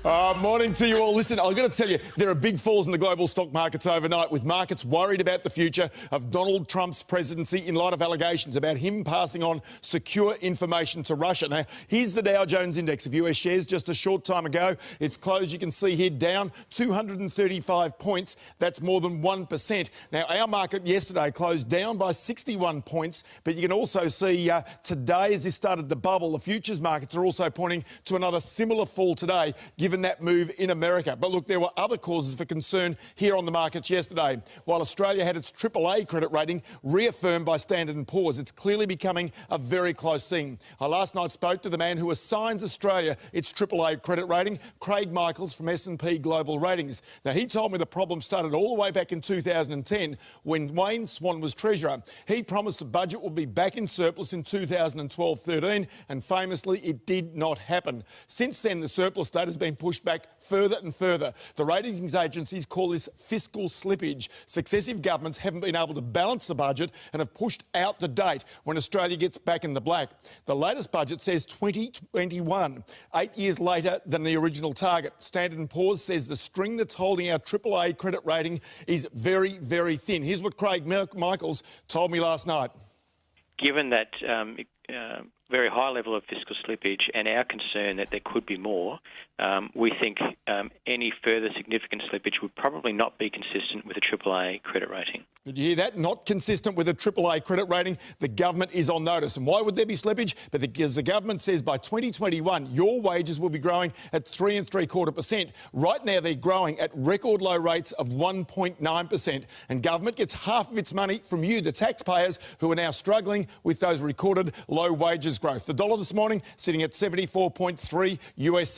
Morning to you all. Listen, I've got to tell you, there are big falls in the global stock markets overnight, with markets worried about the future of Donald Trump's presidency in light of allegations about him passing on secure information to Russia. Now, here's the Dow Jones Index of US shares just a short time ago. It's closed, you can see here, down 235 points. That's more than 1%. Now, our market yesterday closed down by 61 points, but you can also see today, as this started to bubble, the futures markets are also pointing to another similar fall today, given that move in America. But look, there were other causes for concern here on the markets yesterday. While Australia had its AAA credit rating reaffirmed by Standard & Poor's, it's clearly becoming a very close thing. I last night spoke to the man who assigns Australia its AAA credit rating, Craig Michaels from S&P Global Ratings. Now, he told me the problem started all the way back in 2010 when Wayne Swan was Treasurer. He promised the budget would be back in surplus in 2012-13, and famously, it did not happen. Since then, the surplus state has been pushed back further and further. The ratings agencies call this fiscal slippage. Successive governments haven't been able to balance the budget and have pushed out the date when Australia gets back in the black. The latest budget says 2021, 8 years later than the original target. Standard & Poor's says the string that's holding our AAA credit rating is very, very thin. Here's what Craig Michaels told me last night. Given that very high level of fiscal slippage and our concern that there could be more, we think any further significant slippage would probably not be consistent with a AAA credit rating. Did you hear that? Not consistent with a AAA credit rating. The government is on notice. And why would there be slippage? Because the government says by 2021, your wages will be growing at 3.75%. Right now, they're growing at record low rates of 1.9%. And government gets half of its money from you, the taxpayers, who are now struggling with those recorded low wages growth. The dollar this morning sitting at 74.3 US cents.